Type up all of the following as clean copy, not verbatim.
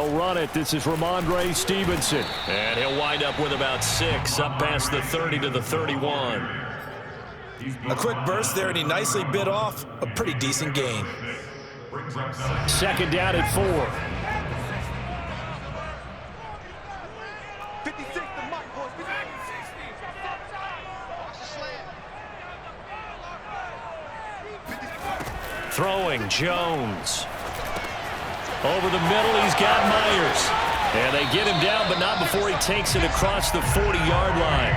They'll run it. This is Ramondre Stevenson. And he'll wind up with about 6, up past the 30 to the 31. A quick burst there, and he nicely bit off a pretty decent gain. Second down at 4. Throwing, Jones. Over the middle, he's got Myers. And they get him down, but not before he takes it across the 40-yard line.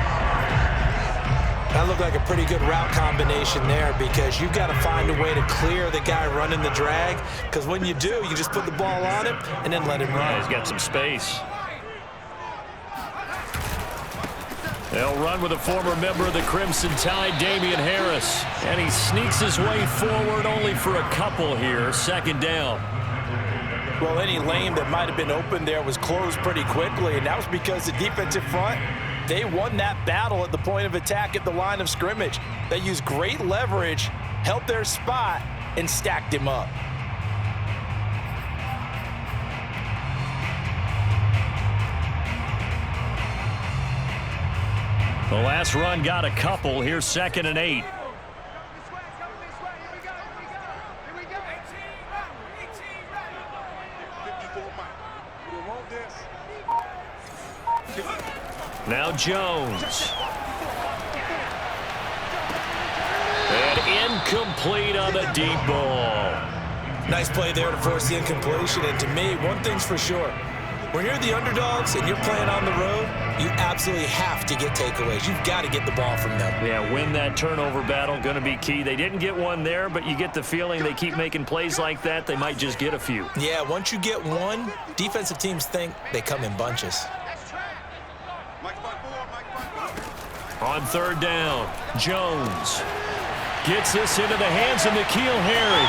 That looked like a pretty good route combination there, because you've got to find a way to clear the guy running the drag, because when you do, you just put the ball on him and then let him run. Yeah, he's got some space. They'll run with a former member of the Crimson Tide, Damian Harris. And he sneaks his way forward only for a couple here. Second down. Well, any lane that might have been open there was closed pretty quickly, and that was because the defensive front, they won that battle at the point of attack at the line of scrimmage. They used great leverage, held their spot, and stacked him up. The last run got a couple. Here's 2nd and 8. Now Jones. And incomplete on the deep ball. Nice play there to force the incompletion. And to me, one thing's for sure. When you're the underdogs and you're playing on the road, you absolutely have to get takeaways. You've got to get the ball from them. Yeah, win that turnover battle, going to be key. They didn't get one there, but you get the feeling they keep making plays like that, they might just get a few. Yeah, once you get one, defensive teams think they come in bunches. On 3rd down, Jones gets this into the hands of N'Keal Harry.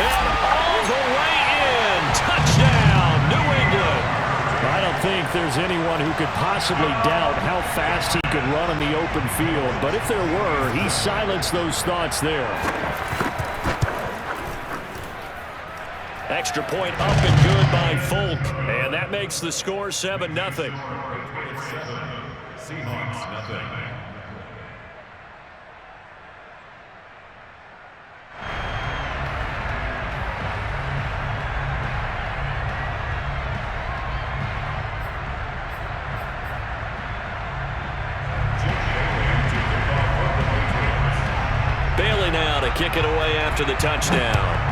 And all the way in. Touchdown, New England. I don't think there's anyone who could possibly doubt how fast he could run in the open field. But if there were, he silenced those thoughts there. Extra point up and good by Folk. And that makes the score 7-0. Seahawks, nothing. Bailey now to kick it away after the touchdown.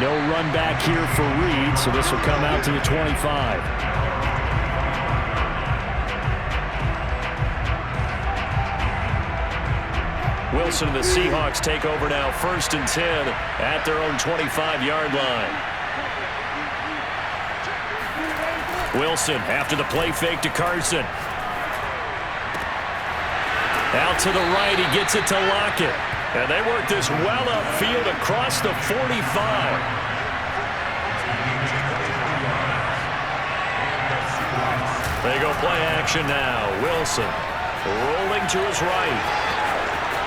No run back here for Reed, so this will come out to the 25. Wilson and the Seahawks take over now, 1st and 10 at their own 25-yard line. Wilson after the play fake to Carson. Out to the right, he gets it to Lockett. And they work this well upfield across the 45. They go play action now. Wilson rolling to his right.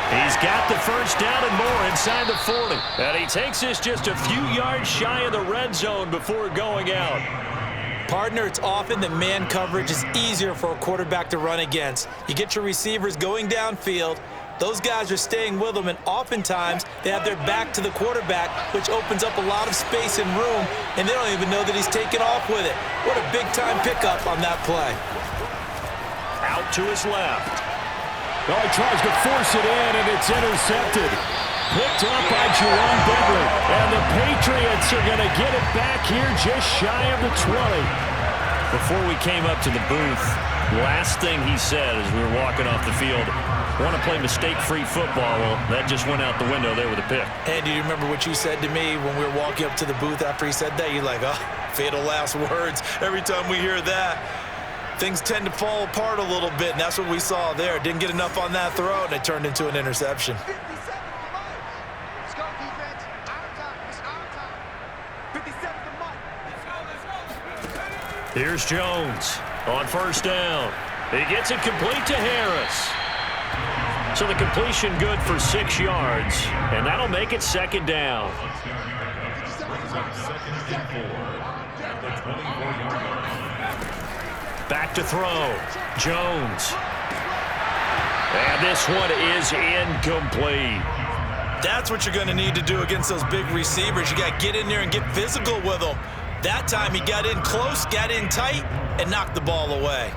He's got the first down and more inside the 40. And he takes this just a few yards shy of the red zone before going out. Partner, it's often that man coverage is easier for a quarterback to run against. You get your receivers going downfield. Those guys are staying with them, and oftentimes they have their back to the quarterback, which opens up a lot of space and room, and they don't even know that he's taken off with it. What a big-time pickup on that play. Out to his left. Oh, he tries to force it in, and it's intercepted. Picked up by Jerome Bentley, and the Patriots are going to get it back here just shy of the 20. Before we came up to the booth, last thing he said as we were walking off the field, want to play mistake-free football. Well, that just went out the window there with a pick. And do you remember what you said to me when we were walking up to the booth after he said that? You're like, oh, fatal last words. Every time we hear that, things tend to fall apart a little bit, and that's what we saw there. Didn't get enough on that throw, and it turned into an interception. Here's Jones on 1st down. He gets it complete to Harris. So the completion good for 6 yards, and that'll make it second down. Back to throw. Jones. And this one is incomplete. That's what you're going to need to do against those big receivers. You got to get in there and get physical with them. That time he got in close, got in tight, and knocked the ball away.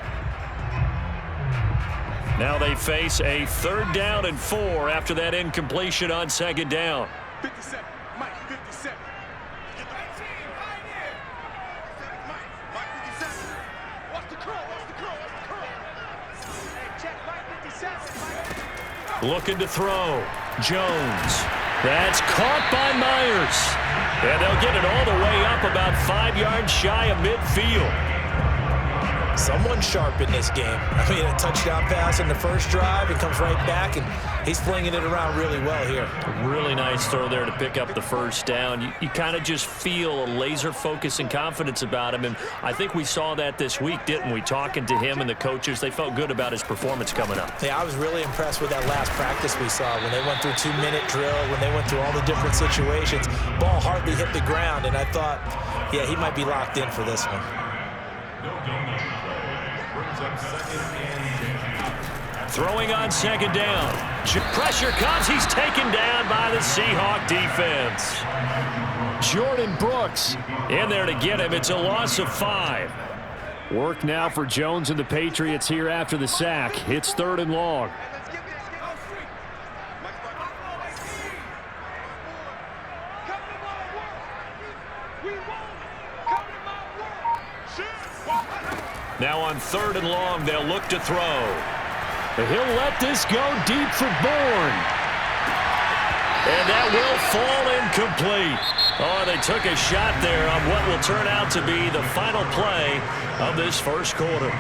Now they face a 3rd down and 4 after that incompletion on 2nd down. 57, Mike, 57. Get the team right here. Mike 57. Watch the curl, watch the curl, watch the curl. Hey, check Mike 57, Mike. Looking to throw. Jones. That's caught by Myers. And they'll get it all the way up about 5 yards shy of midfield. Someone sharp in this game. I mean, a touchdown pass in the first drive. He comes right back, and he's flinging it around really well here. Really nice throw there to pick up the first down. You kind of just feel a laser focus and confidence about him, and I think we saw that this week, didn't we? Talking to him and the coaches, they felt good about his performance coming up. Yeah, I was really impressed with that last practice we saw when they went through 2-minute drill, when they went through all the different situations. Ball hardly hit the ground, and I thought, yeah, he might be locked in for this one. Throwing on 2nd down. Pressure comes. He's taken down by the Seahawk defense. Jordan Brooks In there to get him. It's a loss of 5. Work now for Jones and the Patriots here after the sack. It's 3rd and long. Now on 3rd and long, they'll look to throw. He'll let this go deep for Bourne. And that will fall incomplete. Oh, they took a shot there on what will turn out to be the final play of this first quarter.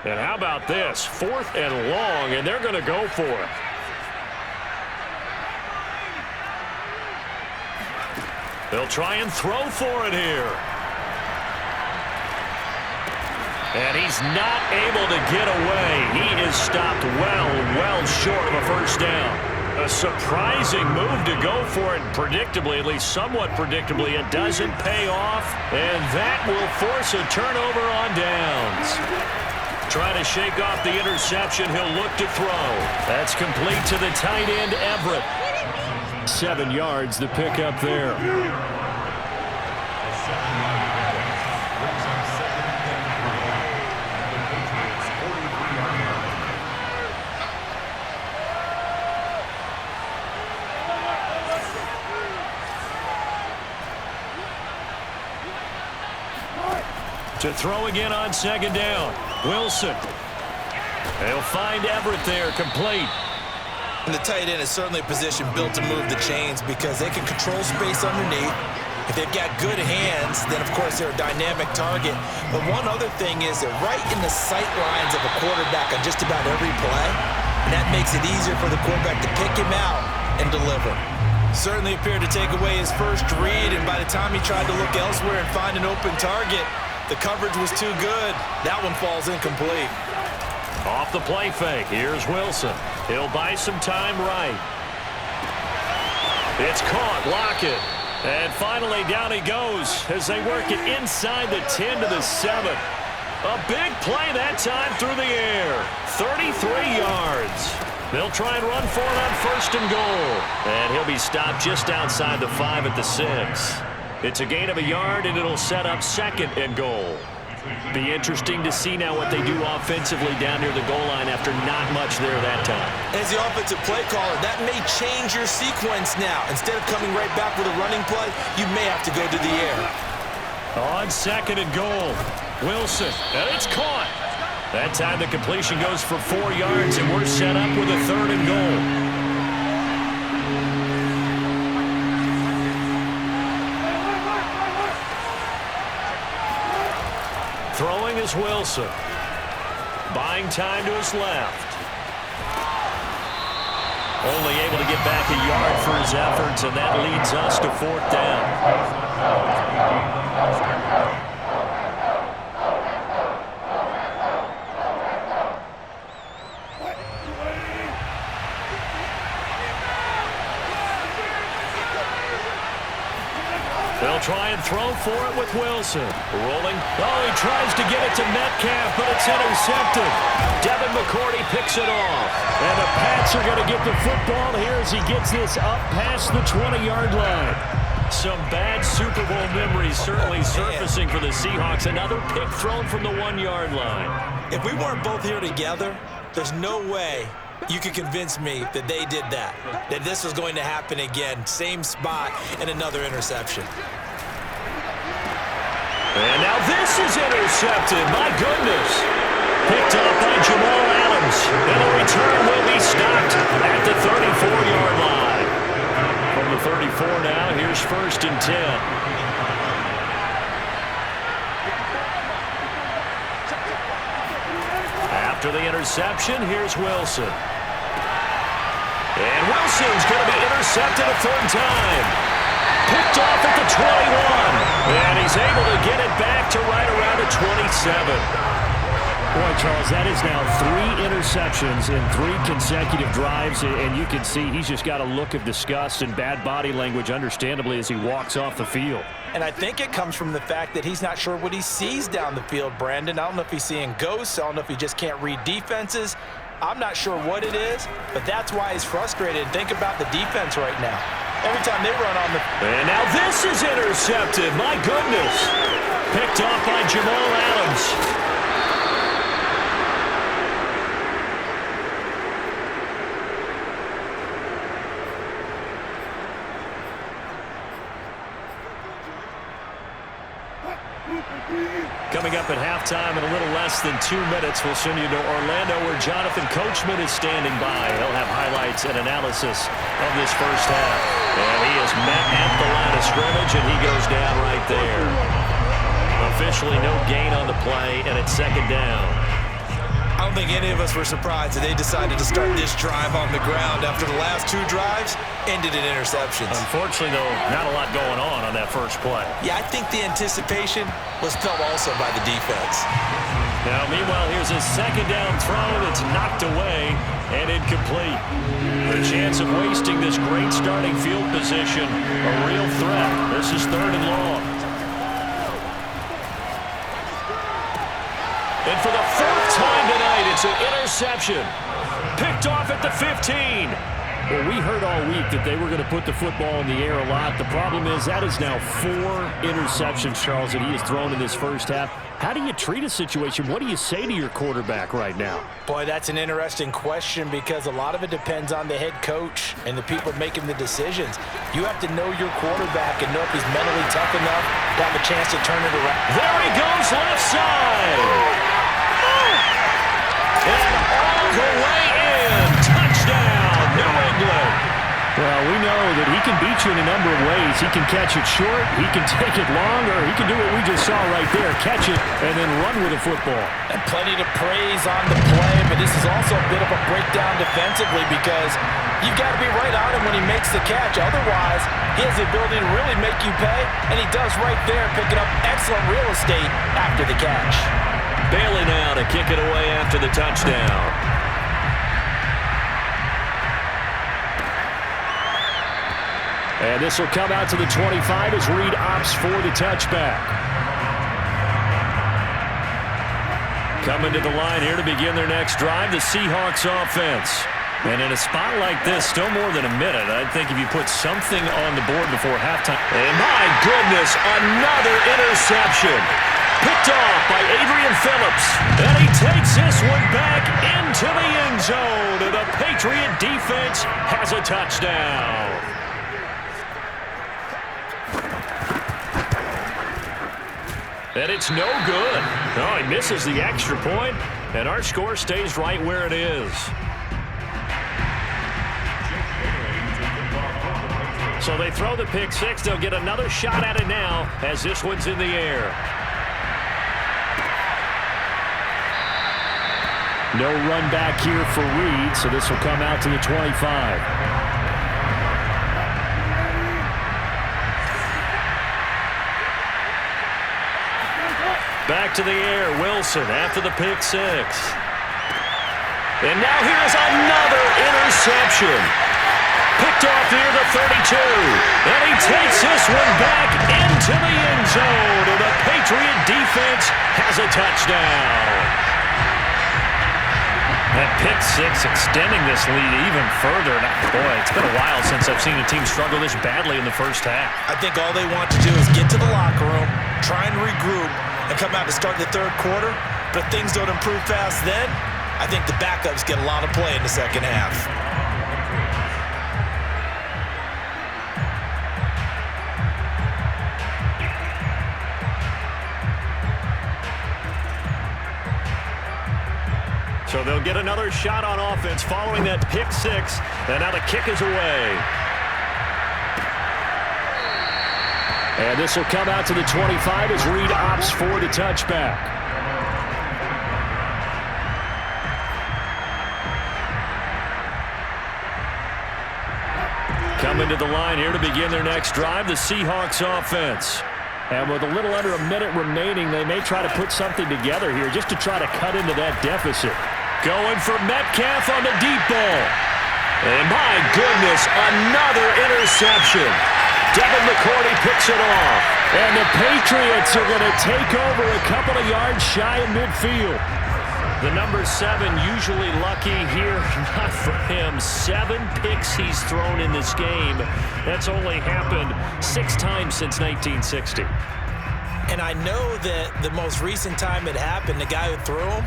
And how about this? 4th and long, and they're going to go for it. They'll try and throw for it here. And he's not able to get away. He is stopped well short of a first down. A surprising move to go for it predictably, at least somewhat predictably. It doesn't pay off, and that will force a turnover on downs. Trying to shake off the interception. He'll look to throw. That's complete to the tight end, Everett. 7 yards the pick up there. To throw again on 2nd down. Wilson. They'll find Everett there, complete. And the tight end is certainly a position built to move the chains because they can control space underneath. If they've got good hands, then, of course, they're a dynamic target. But one other thing is they're right in the sight lines of a quarterback on just about every play. And that makes it easier for the quarterback to pick him out and deliver. Certainly appeared to take away his first read, and by the time he tried to look elsewhere and find an open target, the coverage was too good. That one falls incomplete. Off the play fake. Here's Wilson. He'll buy some time right. It's caught. Lockett. And finally down he goes as they work it inside the 10 to the 7. A big play that time through the air. 33 yards. They'll try and run for it on 1st and goal. And he'll be stopped just outside the 5 at the 6. It's a gain of a yard, and it'll set up 2nd and goal. Be interesting to see now what they do offensively down near the goal line after not much there that time. As the offensive play caller, that may change your sequence now. Instead of coming right back with a running play, you may have to go to the air. On 2nd and goal, Wilson, and it's caught. That time the completion goes for 4 yards, and we're set up with a 3rd and goal. Throwing is Wilson. Buying time to his left. Only able to get back a yard for his efforts, and that leads us to 4th down. They'll try and throw for it with Wilson. Rolling. Oh, he tries to get it to Metcalf, but it's intercepted. Devin McCourty picks it off. And the Pats are going to get the football here as he gets this up past the 20-yard line. Some bad Super Bowl memories certainly surfacing for the Seahawks. Another pick thrown from the 1-yard line. If we weren't both here together, there's no way you could convince me that they did that this was going to happen again. Same spot and another interception. And now this is intercepted. My goodness. Picked up by Jamal Adams. And the return will be stopped at the 34-yard line. From the 34 now, here's 1st and 10. After the interception, here's Wilson. And Wilson's going to be intercepted a 3rd time. Picked off at the 21. And he's able to get it back to right around the 27. Boy, Charles, that is now 3 interceptions in 3 consecutive drives, and you can see he's just got a look of disgust and bad body language, understandably, as he walks off the field. And I think it comes from the fact that he's not sure what he sees down the field, Brandon. I don't know if he's seeing ghosts. I don't know if he just can't read defenses. I'm not sure what it is, but that's why he's frustrated. Think about the defense right now. Every time they run on the... And now this is intercepted. My goodness. Picked off by Jamal Adams. Coming up at halftime in a little less than 2 minutes, we'll send you to Orlando where Jonathan Coachman is standing by. He'll have highlights and analysis of this first half. And he is met at the line of scrimmage, and he goes down right there. Officially no gain on the play, and it's 2nd down. I don't think any of us were surprised that they decided to start this drive on the ground after the last 2 drives ended in interceptions. Unfortunately, though, not a lot going on that first play. Yeah, I think the anticipation was felt also by the defense. Now, meanwhile, here's a 2nd down throw that's knocked away and incomplete. The chance of wasting this great starting field position, a real threat. This is 3rd and long. And for the 4th time tonight, it's an interception. Picked off at the 15. Well, we heard all week that they were going to put the football in the air a lot. The problem is that is now 4 interceptions, Charles, that he has thrown in this first half. How do you treat a situation? What do you say to your quarterback right now? Boy, that's an interesting question because a lot of it depends on the head coach and the people making the decisions. You have to know your quarterback and know if he's mentally tough enough to have a chance to turn it around. There he goes, left side. And all the way in. Touchdown, New England. Well, we know that he can beat you in a number of ways. He can catch it short, he can take it long, or he can do what we just saw right there, catch it and then run with the football. And plenty to praise on the play, but this is also a bit of a breakdown defensively because you've got to be right on him when he makes the catch. Otherwise, he has the ability to really make you pay, and he does right there, picking up excellent real estate after the catch. Bailey now to kick it away after the touchdown. And this will come out to the 25 as Reed opts for the touchback. Coming to the line here to begin their next drive, the Seahawks offense. And in a spot like this, still more than a minute, I think if you put something on the board before halftime. And my goodness, another interception. Picked off by Adrian Phillips. And he takes this one back into the end zone. And the Patriot defense has a touchdown. And it's no good. Oh, he misses the extra point, and our score stays right where it is. So they throw the pick six. They'll get another shot at it now as this one's in the air. No run back here for Reed, so this will come out to the 25. Back to the air, Wilson after the pick six. And now here's another interception. Picked off near the 32. And he takes this one back into the end zone. And the Patriot defense has a touchdown. That pick six extending this lead even further. Boy, it's been a while since I've seen a team struggle this badly in the first half. I think all they want to do is get to the locker room, try and regroup, and come out to start the third quarter. But if things don't improve fast then, I think the backups get a lot of play in the second half. So they'll get another shot on offense following that pick six. And now the kick is away. And this will come out to the 25 as Reed opts for the touchback. Coming to the line here to begin their next drive, the Seahawks offense. And with a little under a minute remaining, they may try to put something together here just to try to cut into that deficit. Going for Metcalf on the deep ball. And my goodness, another interception. Devin McCourty picks it off. And the Patriots are going to take over a couple of yards shy of midfield. The number 7 usually lucky here, not for him. 7 picks he's thrown in this game. That's only happened 6 times since 1960. And I know that the most recent time it happened, the guy who threw him,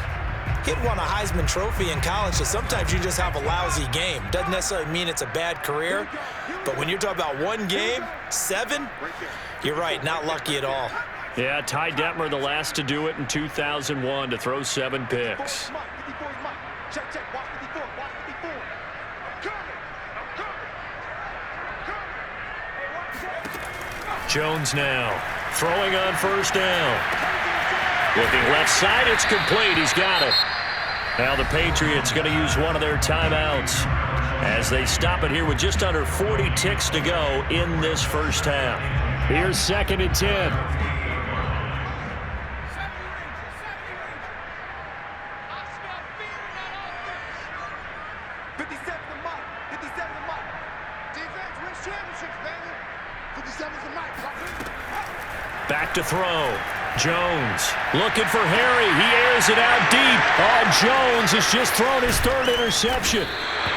he'd won a Heisman Trophy in college, so sometimes you just have a lousy game. Doesn't necessarily mean it's a bad career, but when you're talking about one game, 7, you're right, not lucky at all. Yeah, Ty Detmer, the last to do it in 2001, to throw 7 picks. Jones now, throwing on first down. Looking left side, it's complete. He's got it. Now the Patriots going to use one of their timeouts as they stop it here with just under 40 ticks to go in this first half. Here's 2nd and 10. Back to throw. Jones looking for Harry. He airs it out deep. Oh, Jones has just thrown his 3rd interception.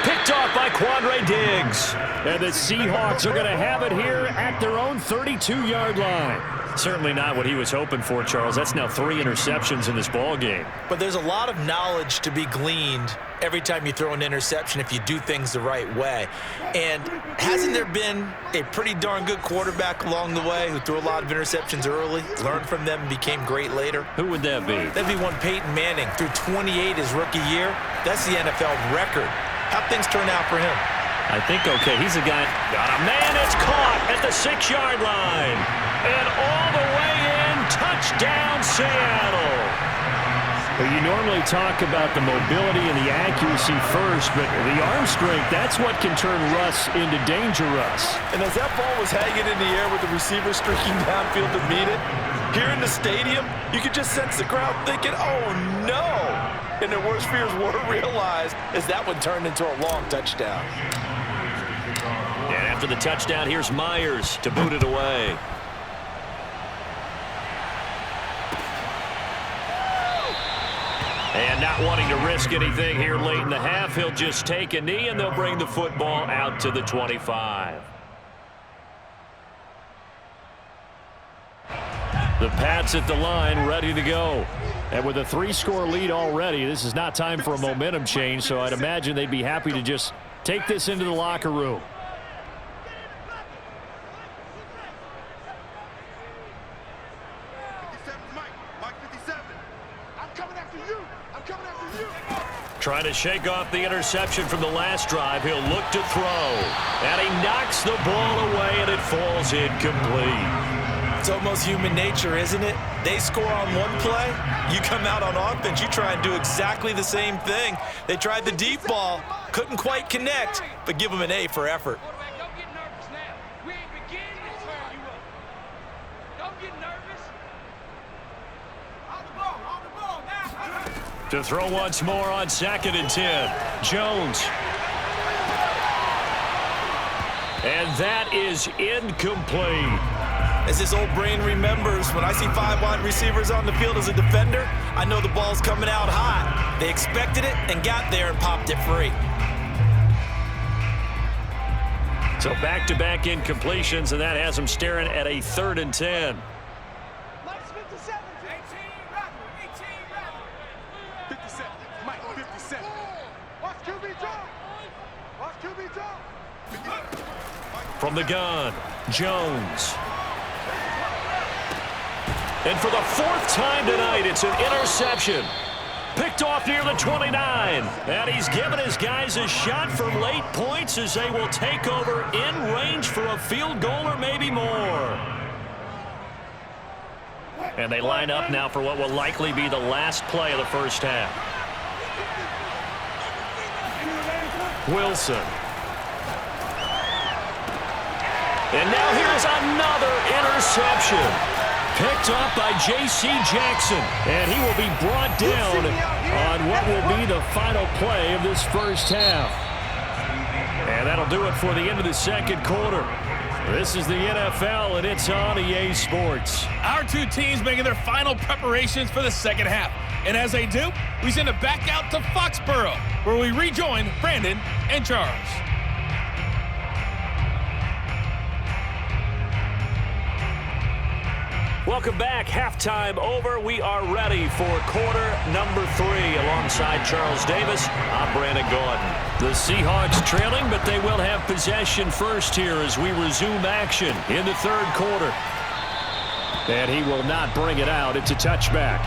Picked off by Quandre Diggs. And the Seahawks are going to have it here at their own 32-yard line. Certainly not what he was hoping for, Charles. That's now 3 interceptions in this ball game. But there's a lot of knowledge to be gleaned every time you throw an interception if you do things the right way. And hasn't there been a pretty darn good quarterback along the way who threw a lot of interceptions early, learned from them, and became great later? Who would that be? That'd be one Peyton Manning, threw 28 his rookie year. That's the NFL record. How'd things turn out for him? I think okay. He's a guy. Got a man. It's caught at the 6-yard line. And all the way in. Touchdown, Seattle. Well, you normally talk about the mobility and the accuracy first, but the arm strength, that's what can turn Russ into danger Russ. And as that ball was hanging in the air with the receiver streaking downfield to meet it, here in the stadium, you could just sense the crowd thinking, oh, no. And their worst fears were realized as that one turned into a long touchdown. And after the touchdown, here's Myers to boot it away. And not wanting to risk anything here late in the half, he'll just take a knee, and they'll bring the football out to the 25. The Pats at the line, ready to go. And with a 3-score lead already, this is not time for a momentum change, so I'd imagine they'd be happy to just take this into the locker room. Trying to shake off the interception from the last drive. He'll look to throw. And he knocks the ball away, and it falls incomplete. It's almost human nature, isn't it? They score on one play, you come out on offense, you try and do exactly the same thing. They tried the deep ball, couldn't quite connect, but give them an A for effort. Don't get nervous now. We ain't beginning to turn you up. Don't get nervous. On the ball now. To throw once more on 2nd and 10. Jones. And that is incomplete. As this old brain remembers, when I see 5 wide receivers on the field as a defender, I know the ball's coming out hot. They expected it and got there and popped it free. So back-to-back incompletions, and that has them staring at a 3rd and 10. Mike's 57. 57. Mike, 57. Watch QB jump. Watch QB jump. From the gun, Jones. And for the 4th time tonight, it's an interception. Picked off near the 29. And he's given his guys a shot for late points as they will take over in range for a field goal or maybe more. And they line up now for what will likely be the last play of the first half. Wilson. And now here's another interception. Picked off by J.C. Jackson. And he will be brought down on what will be the final play of this first half. And that'll do it for the end of the second quarter. This is the NFL, and it's on EA Sports. Our two teams making their final preparations for the second half. And as they do, we send it back out to Foxborough, where we rejoin Brandon and Charles. Welcome back. Halftime over. We are ready for quarter number 3. Alongside Charles Davis, I'm Brandon Gordon. The Seahawks trailing, but they will have possession first here as we resume action in the 3rd quarter. And he will not bring it out. It's a touchback.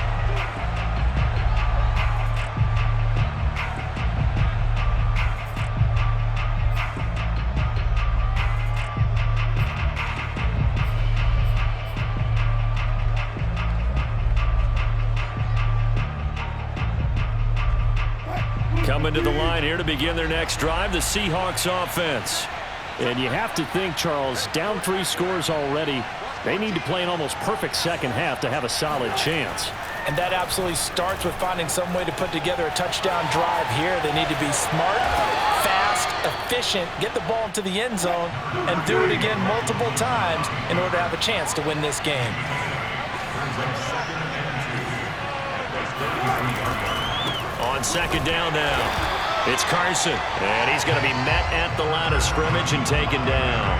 Coming to the line here to begin their next drive, the Seahawks offense. And you have to think, Charles, down 3 scores already. They need to play an almost perfect second half to have a solid chance. And that absolutely starts with finding some way to put together a touchdown drive here. They need to be smart, fast, efficient, get the ball into the end zone, and do it again multiple times in order to have a chance to win this game. On 2nd down now, it's Carson, and he's going to be met at the line of scrimmage and taken down.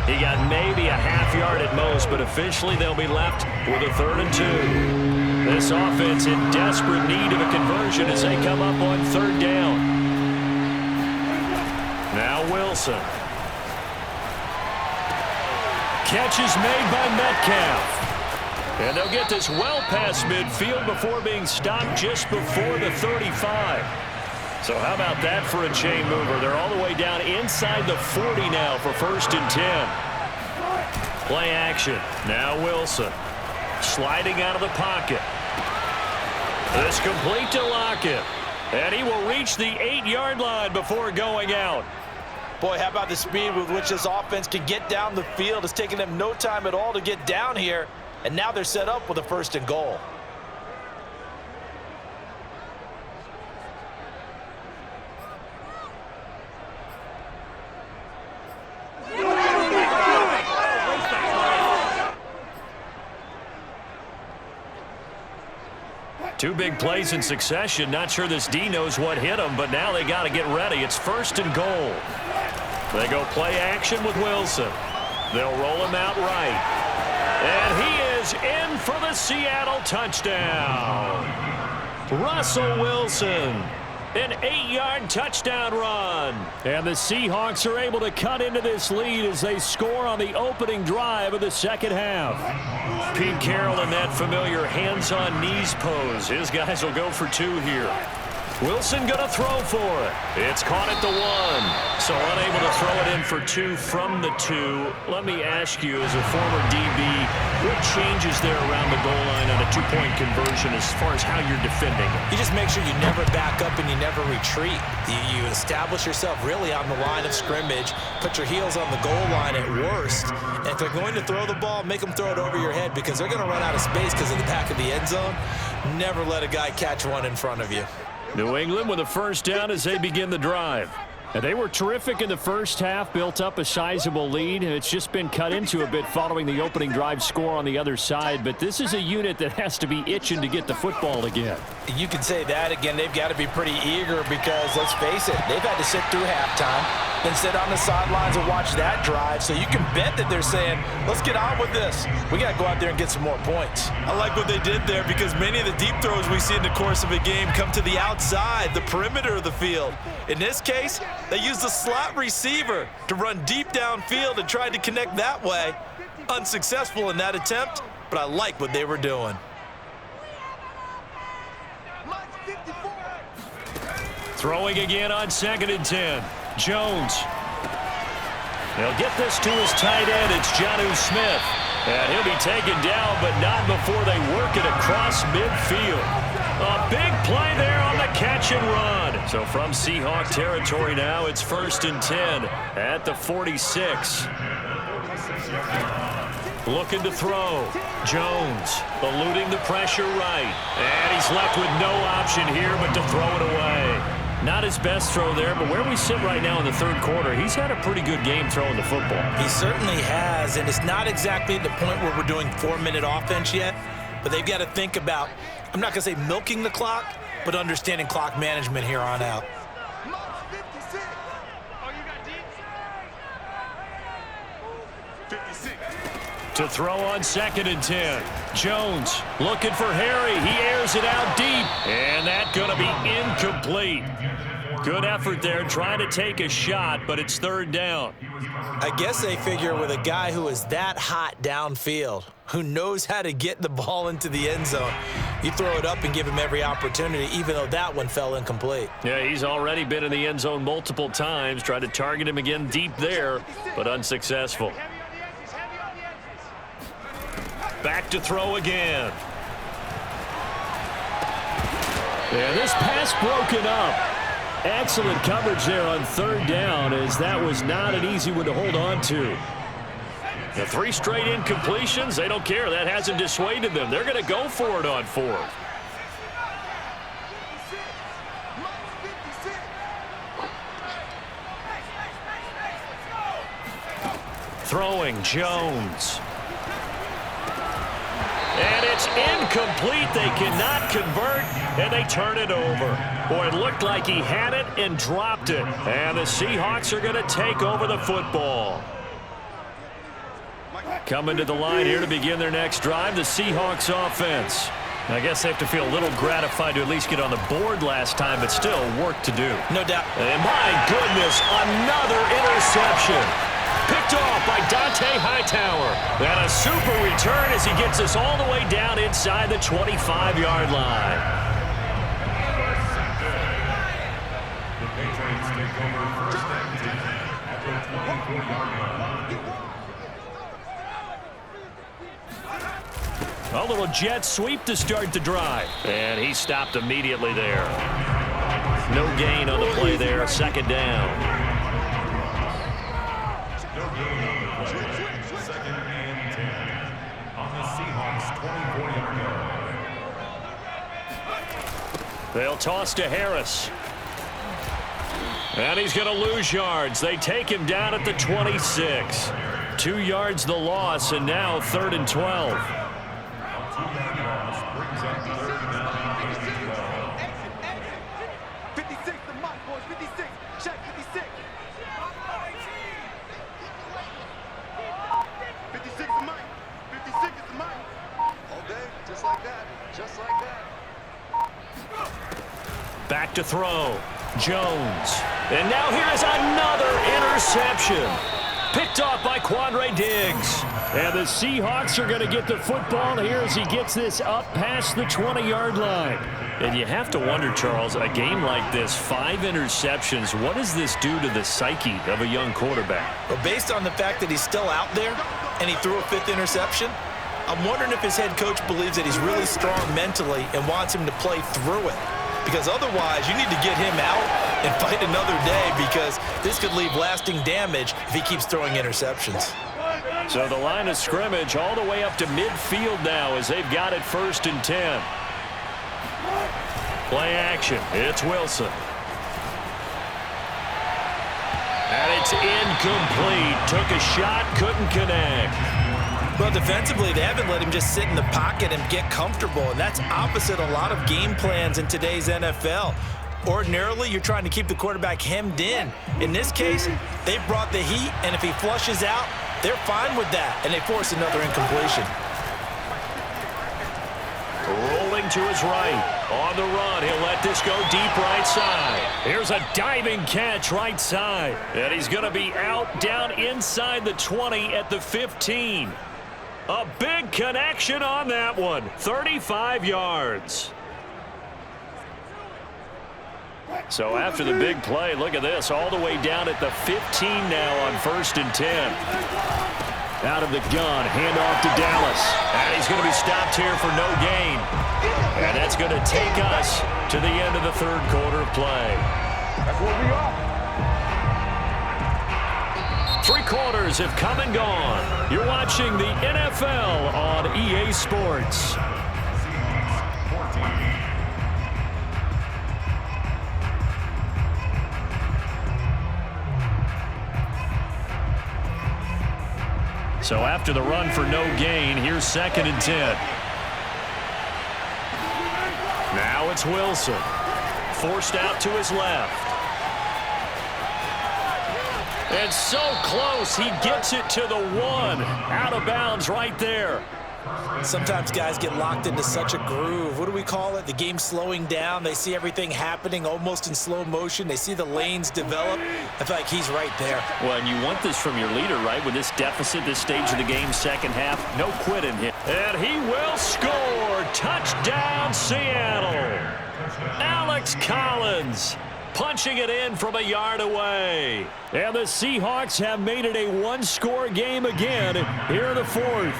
He got maybe a half yard at most, but officially they'll be left with a 3rd and 2. This offense in desperate need of a conversion as they come up on 3rd down. Now Wilson. Catch is made by Metcalf. And they'll get this well past midfield before being stopped just before the 35. So how about that for a chain mover? They're all the way down inside the 40 now for 1st and 10. Play action. Now Wilson. Sliding out of the pocket. This complete to Lockett. And he will reach the 8-yard line before going out. Boy, how about the speed with which this offense can get down the field? It's taken them no time at all to get down here. And now they're set up with a 1st and goal. Two big plays in succession. Not sure this D knows what hit him, but now they got to get ready. It's 1st and goal. They go play action with Wilson. They'll roll him out right. And he is in for the Seattle touchdown. Russell Wilson, an 8-yard touchdown run. And the Seahawks are able to cut into this lead as they score on the opening drive of the second half. Pete Carroll in that familiar hands-on knees pose. His guys will go for 2 here. Wilson going to throw for it. It's caught at the 1. So unable to throw it in for 2 from the 2. Let me ask you, as a former DB, what changes there around the goal line on a 2-point conversion as far as how you're defending? You just make sure you never back up and you never retreat. You establish yourself really on the line of scrimmage, put your heels on the goal line at worst, and if they're going to throw the ball, make them throw it over your head because they're going to run out of space because of the back of the end zone. Never let a guy catch one in front of you. New England with a first down as they begin the drive. And they were terrific in the first half, built up a sizable lead, and it's just been cut into a bit following the opening drive score on the other side. But this is a unit that has to be itching to get the football again. You can say that again. They've got to be pretty eager because, let's face it, they've had to sit through halftime, then sit on the sidelines and watch that drive. So you can bet that they're saying, let's get on with this. We got to go out there and get some more points. I like what they did there because many of the deep throws we see in the course of a game come to the outside, the perimeter of the field. In this case, they used the slot receiver to run deep downfield and tried to connect that way. Unsuccessful in that attempt, but I like what they were doing. Throwing again on 2nd and 10. Jones. They'll get this to his tight end. It's Jonnu Smith. And he'll be taken down, but not before they work it across midfield. A big play there on the catch and run. So from Seahawk territory now, it's 1st and 10 at the 46. Looking to throw. Jones eluding the pressure right. And he's left with no option here but to throw it away. Not his best throw there, but where we sit right now in the 3rd quarter, he's had a pretty good game throwing the football. He certainly has, and it's not exactly the point where we're doing 4-minute offense yet, but they've got to think about, I'm not going to say milking the clock, but understanding clock management here on out. To throw on 2nd and 10. Jones looking for Harry. He airs it out deep. And that's going to be incomplete. Good effort there trying to take a shot, but it's 3rd down. I guess they figure with a guy who is that hot downfield, who knows how to get the ball into the end zone, you throw it up and give him every opportunity, even though that one fell incomplete. Yeah, he's already been in the end zone multiple times. Tried to target him again deep there, but unsuccessful. Back to throw again. Yeah, this pass broken up. Excellent coverage there on 3rd down, as that was not an easy one to hold on to. The 3 straight incompletions, they don't care. That hasn't dissuaded them. They're going to go for it on 4th. Throwing, Jones. And it's incomplete. They cannot convert, and they turn it over. Boy, it looked like he had it and dropped it. And the Seahawks are going to take over the football. Coming to the line here to begin their next drive, the Seahawks offense. I guess they have to feel a little gratified to at least get on the board last time, but still work to do. No doubt. And my goodness, another interception. Picked off by Dante Hightower. And a super return as he gets us all the way down inside the 25-yard line. A little jet sweep to start the drive. And he stopped immediately there. No gain on the play there. 2nd down. They'll toss to Harris. And he's going to lose yards. They take him down at the 26. 2 yards the loss, and now 3rd and 12. Back to throw. Jones. And now here's another interception. Picked off by Quandre Diggs. And the Seahawks are going to get the football here as he gets this up past the 20-yard line. And you have to wonder, Charles, a game like this, 5 interceptions, what does this do to the psyche of a young quarterback? But based on the fact that he's still out there and he threw a 5th interception, I'm wondering if his head coach believes that he's really strong mentally and wants him to play through it. Because otherwise, you need to get him out and fight another day, because this could leave lasting damage if he keeps throwing interceptions. So the line of scrimmage all the way up to midfield now as they've got it 1st and 10. Play action. It's Wilson. And it's incomplete. Took a shot, couldn't connect. Well, defensively, they haven't let him just sit in the pocket and get comfortable, and that's opposite a lot of game plans in today's NFL. Ordinarily, you're trying to keep the quarterback hemmed in. In this case, they brought the heat, and if he flushes out, they're fine with that, and they force another incompletion. Rolling to his right. On the run, he'll let this go deep right side. Here's a diving catch right side. And he's going to be out down inside the 20 at the 15. A big connection on that one. 35 yards. So after the big play, look at this. All the way down at the 15 now on 1st and 10. Out of the gun, handoff to Dallas. And he's going to be stopped here for no gain. And that's going to take us to the end of the 3rd quarter of play. That's where we are. 3 quarters have come and gone. You're watching the NFL on EA Sports. So after the run for no gain, here's 2nd and 10. Now it's Wilson. Forced out to his left. And so close, he gets it to the 1. Out of bounds right there. Sometimes guys get locked into such a groove. What do we call it? The game's slowing down. They see everything happening almost in slow motion. They see the lanes develop. I feel like he's right there. Well, and you want this from your leader, right? With this deficit, this stage of the game, 2nd half, no quitting him. And he will score. Touchdown, Seattle. Alex Collins punching it in from a yard away. And the Seahawks have made it a 1-score game again here in the 4th.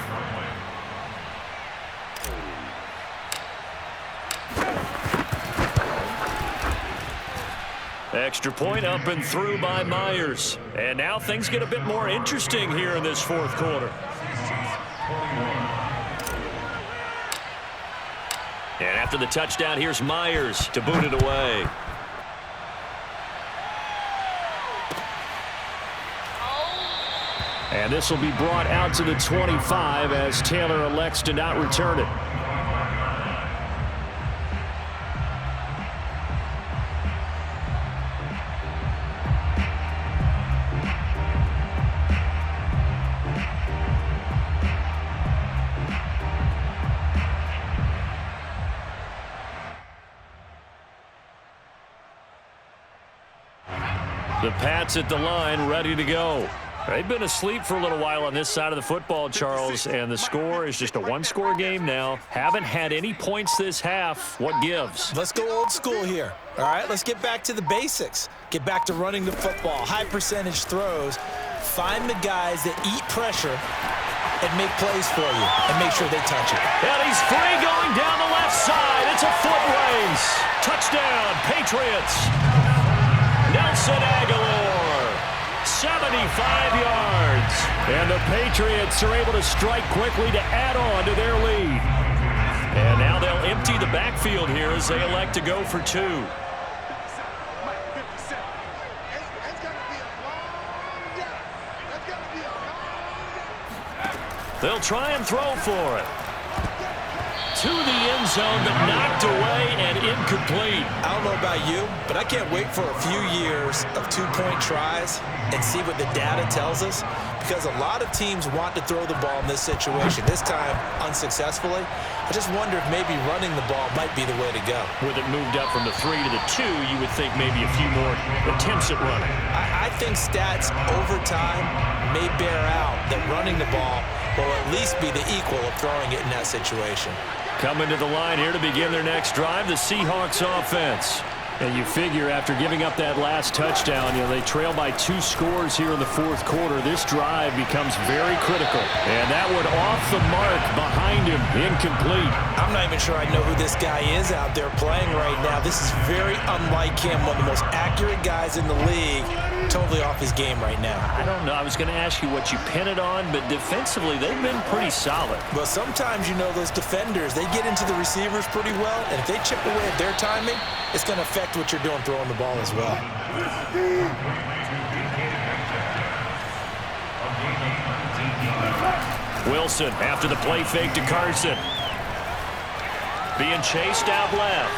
Extra point up and through by Myers. And now things get a bit more interesting here in this 4th quarter. And after the touchdown, here's Myers to boot it away. And this will be brought out to the 25 as Taylor elects to not return it. The Pats at the line, ready to go. They've been asleep for a little while on this side of the football, Charles, and the score is just a 1-score game now. Haven't had any points this half. What gives? Let's go old school here. All right, let's get back to the basics. Get back to running the football, high percentage throws. Find the guys that eat pressure and make plays for you and make sure they touch it. And he's free going down the left side. It's a foot race. Touchdown, Patriots. Nelson Aguilar, 75 yards. And the Patriots are able to strike quickly to add on to their lead. And now they'll empty the backfield here as they elect to go for 2. They'll try and throw for it. to the end zone, but knocked away and incomplete. I don't know about you, but I can't wait for a few years of two-point tries and see what the data tells us, because a lot of teams want to throw the ball in this situation, this time unsuccessfully. I just wonder if maybe running the ball might be the way to go. With it moved up from the 3 to the 2, you would think maybe a few more attempts at running. I think stats over time may bear out that running the ball will at least be the equal of throwing it in that situation. Coming to the line here to begin their next drive, the Seahawks offense. And you figure after giving up that last touchdown, they trail by 2 scores here in the fourth quarter. This drive becomes very critical. And that one off the mark behind him, incomplete. I'm not even sure I know who this guy is out there playing right now. This is very unlike him, one of the most accurate guys in the league. Totally off his game right now. I don't know. I was going to ask you what you pin it on, but defensively, they've been pretty solid. Well, sometimes, those defenders, they get into the receivers pretty well, and if they chip away at their timing, it's going to affect what you're doing throwing the ball as well. Wilson after the play fake to Carson. Being chased out left.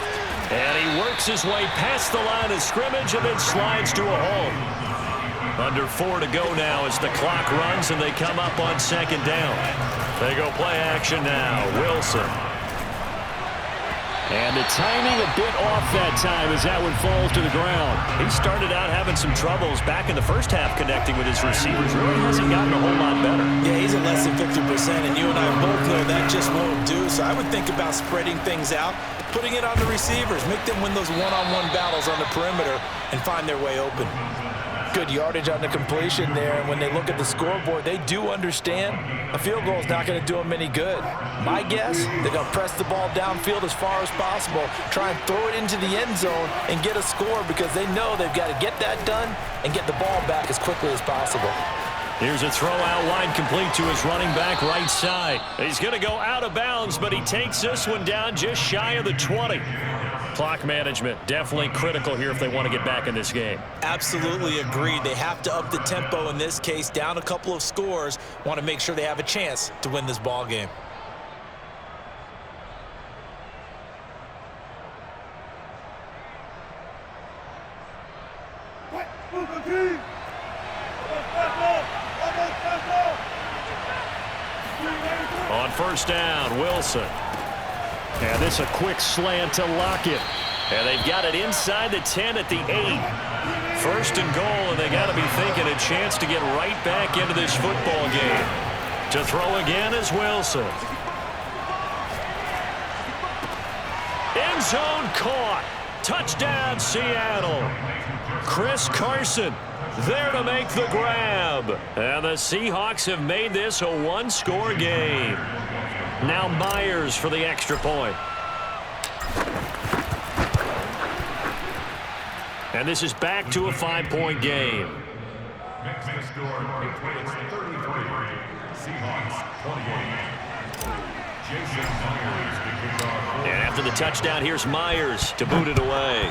And he works his way past the line of scrimmage and then slides to a hole. Under 4 to go now as the clock runs and they come up on second down. They go play action now. Wilson. And the timing a bit off that time as that one falls to the ground. He started out having some troubles back in the first half connecting with his receivers. Really hasn't gotten a whole lot better. Yeah, he's at less than 50%, and you and I both know that just won't do. So I would think about spreading things out, putting it on the receivers, make them win those one-on-one battles on the perimeter and find their way open. Good yardage on the completion there, and when they look at the scoreboard, they do understand a field goal is not going to do them any good. My guess, they're going to press the ball downfield as far as possible, try and throw it into the end zone and get a score because they know they've got to get that done and get the ball back as quickly as possible. Here's a throw out wide complete to his running back right side. He's going to go out of bounds, but he takes this one down just shy of the 20. Clock management definitely critical here if they want to get back in this game. Absolutely agreed. They have to up the tempo in this case, down a couple of scores, want to make sure they have a chance to win this ball game. On first down, Wilson. And this a quick slant to Lockett. And they've got it inside the 10 at the 8. First and goal, and they got to be thinking a chance to get right back into this football game. To throw again is Wilson. End zone caught. Touchdown, Seattle. Chris Carson there to make the grab. And the Seahawks have made this a one-score game. Now Myers for the extra point. And this is back to a 5-point game. Next to score, Patriots 33, Seahawks 28. Jason Myers to kick off. And after the touchdown, here's Myers to boot it away.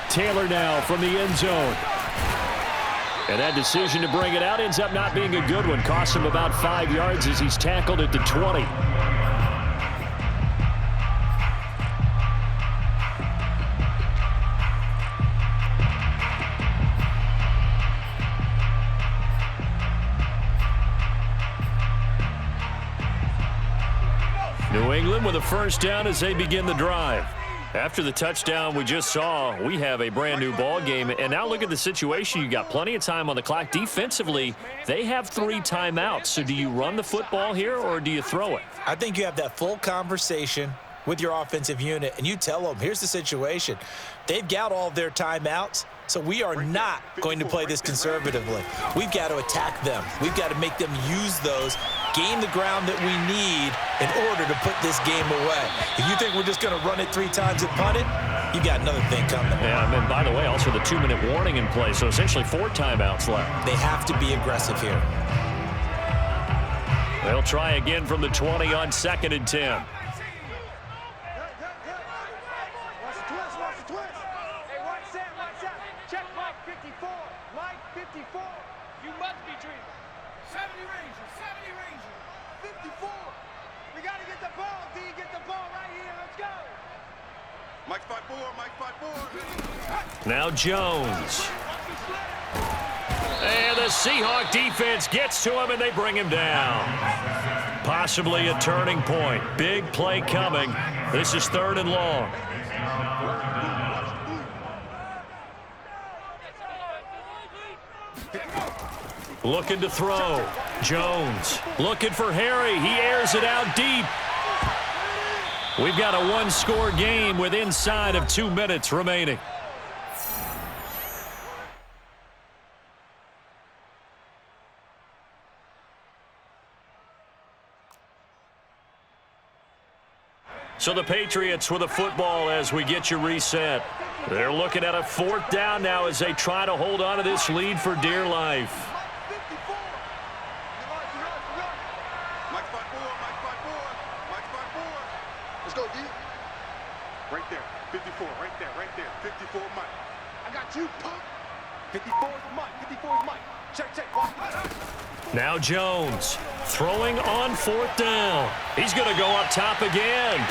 Taylor now from the end zone. And that decision to bring it out ends up not being a good one. Costs him about 5 yards as he's tackled at the 20. New England with a first down as they begin the drive. After the touchdown we just saw, we have a brand new ball game. And now look at the situation. You got plenty of time on the clock. Defensively, they have 3 timeouts. So do you run the football here or do you throw it? I think you have that full conversation with your offensive unit, and you tell them, here's the situation. They've got all of their timeouts, so we are not going to play this conservatively. We've got to attack them. We've got to make them use those, gain the ground that we need in order to put this game away. If you think we're just going to run it 3 times and punt it, you got another thing coming. Yeah, and by the way, also the 2-minute warning in play, so essentially 4 timeouts left. They have to be aggressive here. They'll try again from the 20 on 2nd and 10. Check Mike 54. Mike 54. You must be dreaming. 70 Rangers, 70 that ball, D. Get the ball right here. Let's go. Mike 5-4, Mike 5-4. Now Jones. And the Seahawk defense gets to him, and they bring him down. Possibly a turning point. Big play coming. This is 3rd and long. Looking to throw. Jones looking for Harry. He airs it out deep. We've got a one-score game with inside of 2 minutes remaining. So the Patriots with the football as we get you reset. They're looking at a 4th down now as they try to hold on to this lead for dear life. Mike 5-4, Mike 5-4, Mike 5-4. Let's go, D. Right there, 54, right there, 54, Mike. I got you, punk. 54 is Mike, 54 is Mike. Check. Now Jones throwing on 4th down. He's going to go up top again.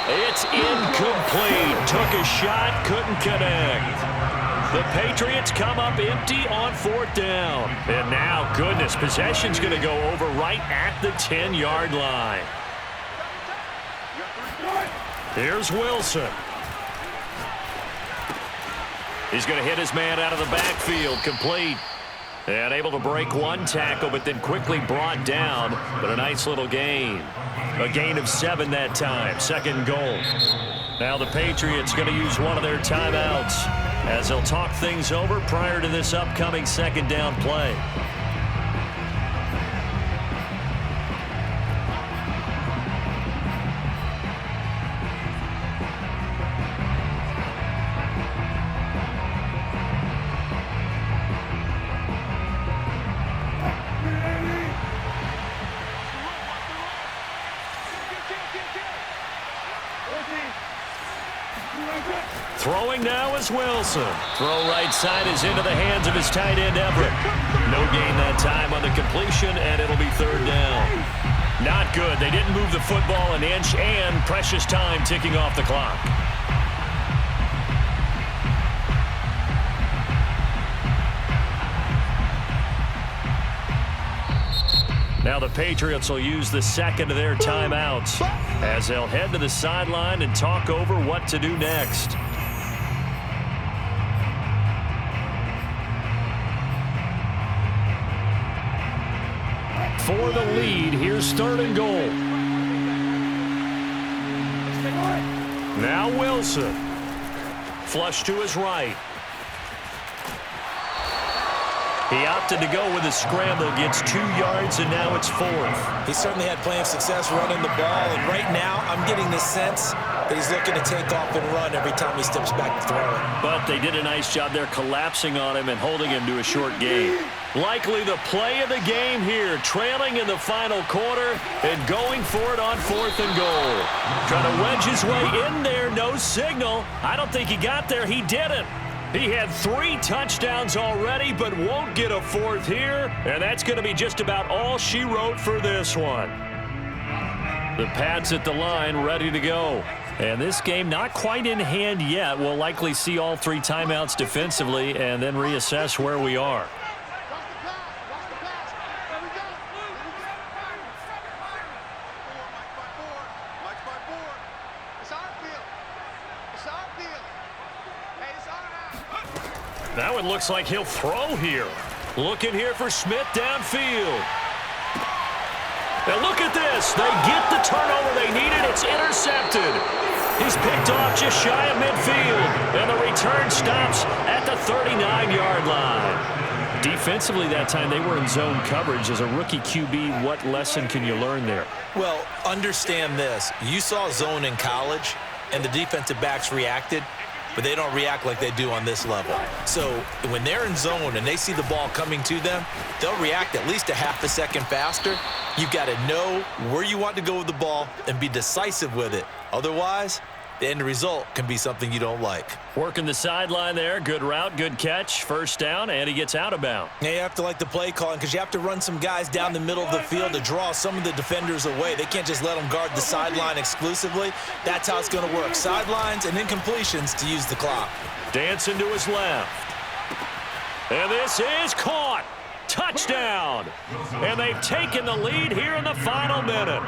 It's incomplete. Took a shot, couldn't connect. The Patriots come up empty on 4th down. And now, goodness, possession's going to go over right at the 10-yard line. Here's Wilson. He's going to hit his man out of the backfield, complete. And able to break one tackle, but then quickly brought down. But a nice little gain. A gain of 7 that time. 2nd goal. Now the Patriots going to use one of their timeouts as they'll talk things over prior to this upcoming 2nd down play. Throwing now is Wilson. Throw right side is into the hands of his tight end, Everett. No gain that time on the completion, and it'll be 3rd down. Not good. They didn't move the football an inch, and precious time ticking off the clock. Now the Patriots will use the 2nd of their timeouts as they'll head to the sideline and talk over what to do next. For the lead, here's 3rd and goal. Now Wilson. Flush to his right. He opted to go with a scramble, gets 2 yards, and now it's 4th. He certainly had plenty of success running the ball, and right now I'm getting the sense that he's looking to take off and run every time he steps back to throw it. But they did a nice job there collapsing on him and holding him to a short gain. Likely the play of the game here, trailing in the final quarter and going for it on 4th and goal. Trying to wedge his way in there, no signal. I don't think he got there. He didn't. He had 3 touchdowns already, but won't get a 4th here. And that's going to be just about all she wrote for this one. The Pats at the line, ready to go. And this game not quite in hand yet. We'll likely see all 3 timeouts defensively and then reassess where we are. That one looks like he'll throw here. Looking here for Smith downfield. Now look at this. They get the turnover they needed. It's intercepted. He's picked off just shy of midfield. And the return stops at the 39-yard line. Defensively that time, they were in zone coverage. As a rookie QB, what lesson can you learn there? Well, understand this. You saw zone in college, and the defensive backs reacted. But they don't react like they do on this level. So when they're in zone and they see the ball coming to them, they'll react at least a half a second faster. You've got to know where you want to go with the ball and be decisive with it. Otherwise, the end result can be something you don't like. Working the sideline there. Good route, good catch. First down, and he gets out of bounds. Yeah, you have to like the play calling because you have to run some guys down the middle of the field to draw some of the defenders away. They can't just let them guard the sideline exclusively. That's how it's going to work. Sidelines and incompletions to use the clock. Dancing to his left. And this is caught. Touchdown. And they've taken the lead here in the final minute.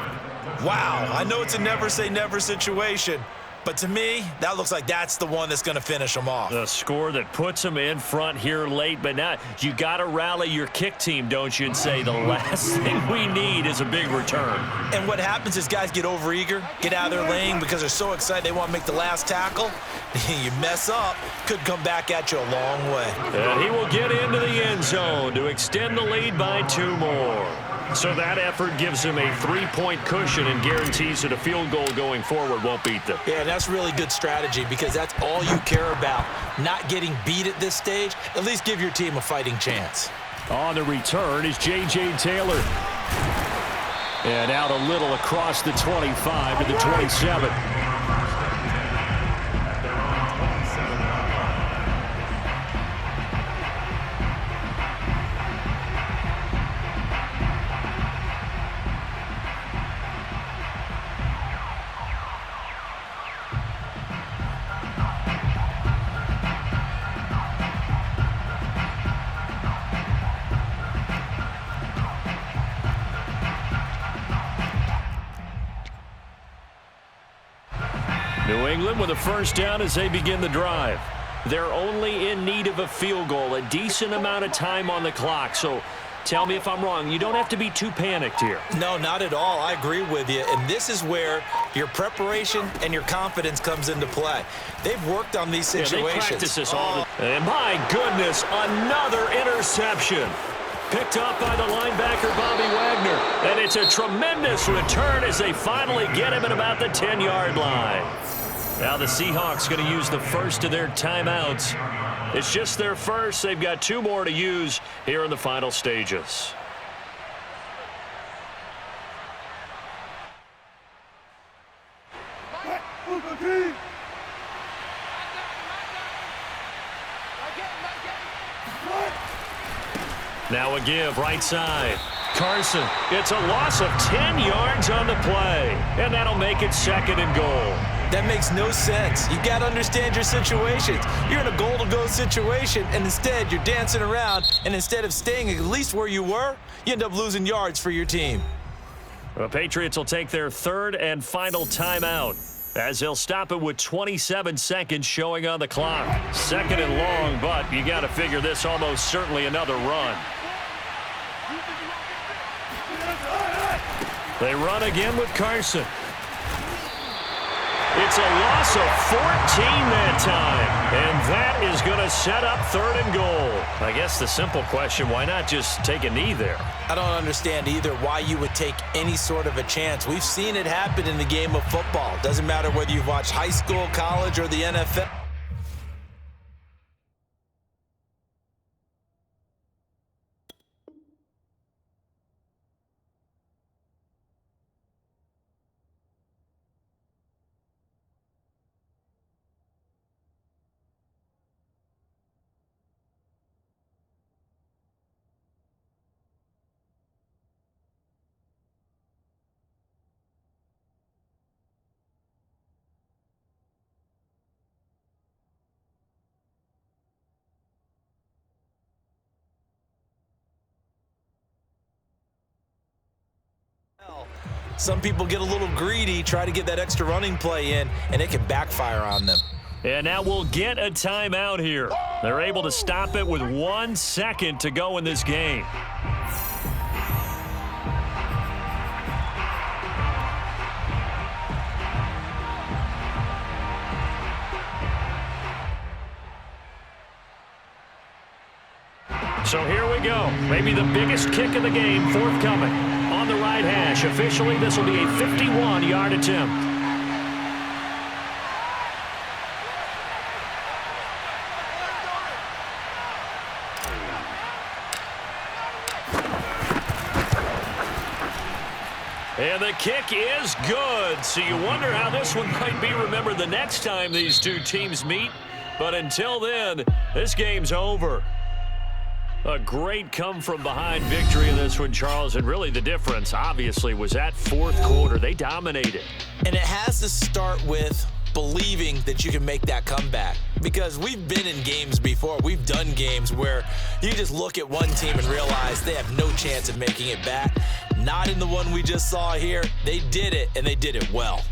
Wow, I know it's a never say never situation, but to me, that looks like that's the one that's going to finish them off. The score that puts them in front here late, but now you got to rally your kick team, don't you, and say the last thing we need is a big return. And what happens is guys get overeager, get out of their lane because they're so excited they want to make the last tackle. You mess up, could come back at you a long way. And he will get into the end zone to extend the lead by 2 more. So that effort gives him a 3-point cushion and guarantees that a field goal going forward won't beat them. Yeah, that's really good strategy because that's all you care about. Not getting beat at this stage, at least give your team a fighting chance. On the return is J.J. Taylor. And out a little across the 25 to the 27. New England with a first down as they begin the drive. They're only in need of a field goal, a decent amount of time on the clock. So tell me if I'm wrong. You don't have to be too panicked here. No, not at all. I agree with you. And this is where your preparation and your confidence comes into play. They've worked on these situations. Yeah, they practice this all the And my goodness, another interception. Picked up by the linebacker, Bobby Wagner. And it's a tremendous return as they finally get him at about the 10-yard line. Now the Seahawks going to use the first of their timeouts. It's just their first. They've got 2 more to use here in the final stages. Now a give, right side. Carson, it's a loss of 10 yards on the play, and that'll make it 2nd and goal. That makes no sense. You got to understand your situations. You're in a goal-to-go situation, and instead you're dancing around, and instead of staying at least where you were, you end up losing yards for your team. The Patriots will take their 3rd and final timeout as they'll stop it with 27 seconds showing on the clock. 2nd and long, but you got to figure this almost certainly another run. They run again with Carson. It's a loss of 14 that time, and that is going to set up 3rd and goal. I guess the simple question, why not just take a knee there? I don't understand either why you would take any sort of a chance. We've seen it happen in the game of football. Doesn't matter whether you've watched high school, college, or the NFL. Some people get a little greedy, try to get that extra running play in, and it can backfire on them. And now we'll get a timeout here. They're able to stop it with 1 second to go in this game. So here we go. Maybe the biggest kick of the game forthcoming. On the right hash. Officially, this will be a 51-yard attempt. And the kick is good. So you wonder how this one might be remembered the next time these two teams meet. But until then, this game's over. A great come-from-behind victory in this one, Charles. And really the difference, obviously, was that fourth quarter. They dominated. And it has to start with believing that you can make that comeback. Because we've been in games before. We've done games where you just look at one team and realize they have no chance of making it back. Not in the one we just saw here. They did it, and they did it well.